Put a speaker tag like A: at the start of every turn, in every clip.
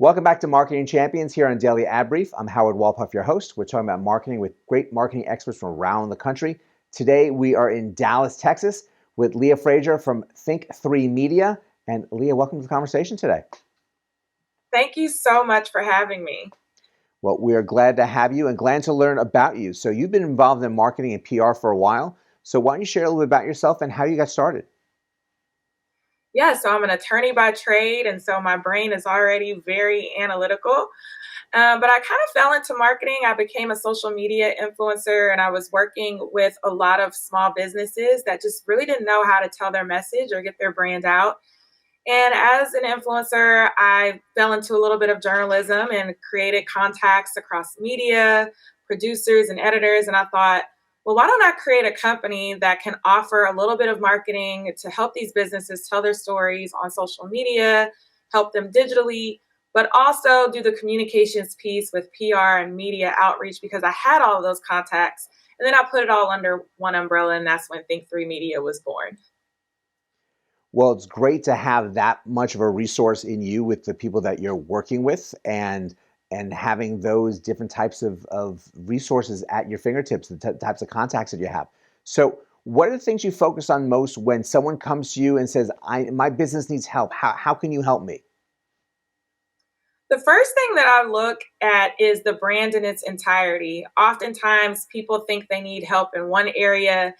A: Welcome back to Marketing Champions here on Daily Ad Brief. I'm Howard Walpuff, your host. We're talking about marketing with great marketing experts from around the country. Today we are in Dallas, Texas with Leah Frazier from Think3 Media. And Leah, welcome to the conversation today.
B: Thank you so much for having me.
A: Well, we are glad to have you and glad to learn about you. So you've been involved in marketing and PR for a while. So why don't you share a little bit about yourself and how you got started?
B: Yeah, so I'm an attorney by trade, and so my brain is already very analytical. But I kind of fell into marketing. I became a social media influencer, and I was working with a lot of small businesses that just really didn't know how to tell their message or get their brand out. And as an influencer, I fell into a little bit of journalism and created contacts across media, producers, and editors. And I thought, well, why don't I create a company that can offer a little bit of marketing to help these businesses tell their stories on social media, help them digitally, but also do the communications piece with PR and media outreach because I had all of those contacts. And then I put it all under one umbrella, and that's when Think3 Media was born.
A: Well, it's great to have that much of a resource in you with the people that you're working with and having those different types of resources at your fingertips, the types of contacts that you have. So what are the things you focus on most when someone comes to you and says, my business needs help. How can you help me?
B: The first thing that I look at is the brand in its entirety. Oftentimes, people think they need help in one area,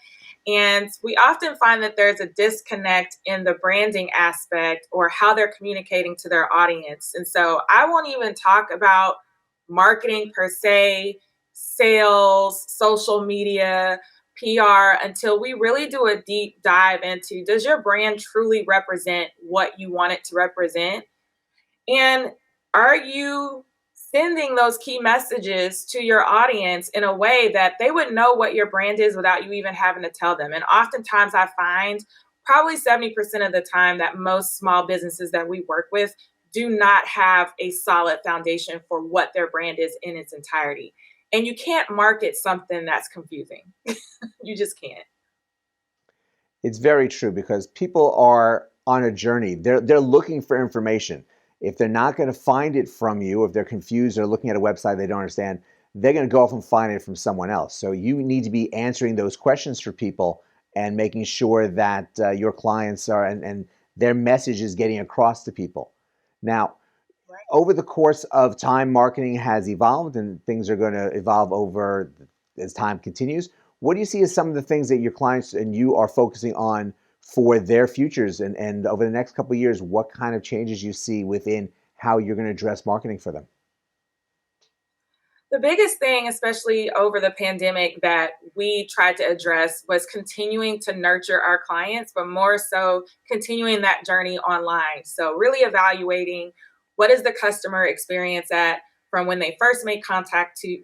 B: and we often find that there's a disconnect in the branding aspect or how they're communicating to their audience. And so I won't even talk about marketing per se, sales, social media, PR until we really do a deep dive into, does your brand truly represent what you want it to represent? And are you sending those key messages to your audience in a way that they would know what your brand is without you even having to tell them? And oftentimes I find probably 70% of the time that most small businesses that we work with do not have a solid foundation for what their brand is in its entirety. And you can't market something that's confusing. You just can't.
A: It's very true because people are on a journey. They're looking for information. If they're not going to find it from you, if they're confused or looking at a website they don't understand, they're going to go off and find it from someone else. So you need to be answering those questions for people and making sure that your clients are and their message is getting across to people. Now, over the course of time, marketing has evolved and things are going to evolve over as time continues. What do you see as some of the things that your clients and you are focusing on for their futures and over the next couple of years, what kind of changes you see within how you're going to address marketing for them?
B: The biggest thing, especially over the pandemic, that we tried to address was continuing to nurture our clients, but more so continuing that journey online. So, really evaluating what is the customer experience at from when they first make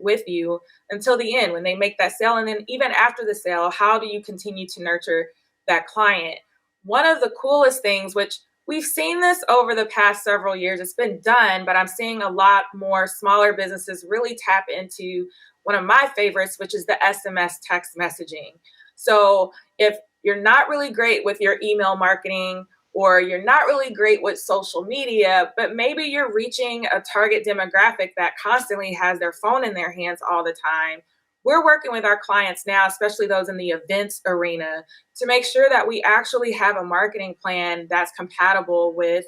B: with you until the end, when they make that sale. And then, even after the sale, how do you continue to nurture that client? One of the coolest things, which we've seen this over the past several years. It's been done, but I'm seeing a lot more smaller businesses really tap into one of my favorites, which is the SMS text messaging. So if you're not really great with your email marketing or you're not really great with social media, but maybe you're reaching a target demographic that constantly has their phone in their hands all the time, we're working with our clients now, especially those in the events arena, to make sure that we actually have a marketing plan that's compatible with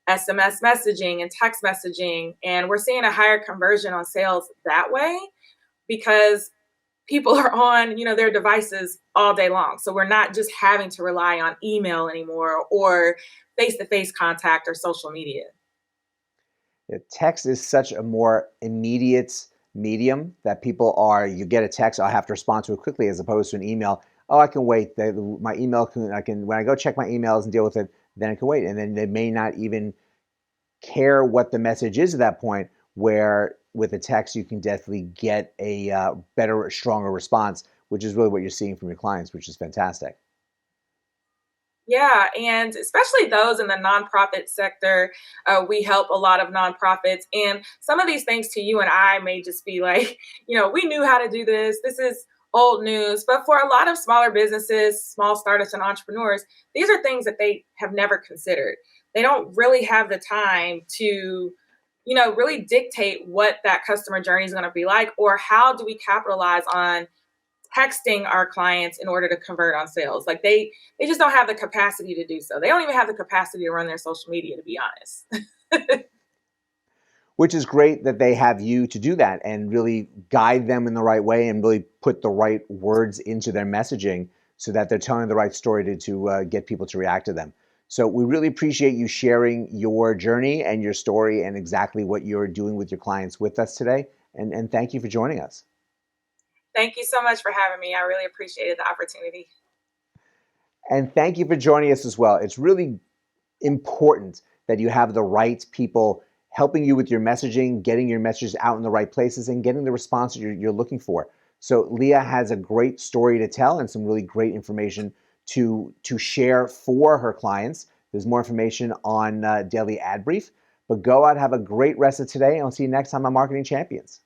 B: SMS messaging and text messaging. And we're seeing a higher conversion on sales that way because people are on, their devices all day long. So we're not just having to rely on email anymore or face-to-face contact or social media.
A: Yeah, text is such a more immediate medium that people are, you get a text, I have to respond to it quickly as opposed to an email. Oh, I can wait. My email when I go check my emails and deal with it, then I can wait. And then they may not even care what the message is at that point, where with a text, you can definitely get a better, stronger response, which is really what you're seeing from your clients, which is fantastic.
B: Yeah, and especially those in the nonprofit sector, we help a lot of nonprofits. And some of these things to you and I may just be like, we knew how to do this. This is old news. But for a lot of smaller businesses, small startups, and entrepreneurs, these are things that they have never considered. They don't really have the time to really dictate what that customer journey is going to be like, or how do we capitalize on texting our clients in order to convert on sales. Like they just don't have the capacity to do so. They don't even have the capacity to run their social media, to be honest.
A: Which is great that they have you to do that and really guide them in the right way and really put the right words into their messaging so that they're telling the right story to get people to react to them. So we really appreciate you sharing your journey and your story and exactly what you're doing with your clients with us today. And thank you for joining us.
B: Thank you so much for having me. I really appreciated the opportunity.
A: And thank you for joining us as well. It's really important that you have the right people helping you with your messaging, getting your messages out in the right places, and getting the response you're looking for. So Leah has a great story to tell and some really great information to share for her clients. There's more information on Daily Ad Brief. But go out, have a great rest of today, and I'll see you next time on Marketing Champions.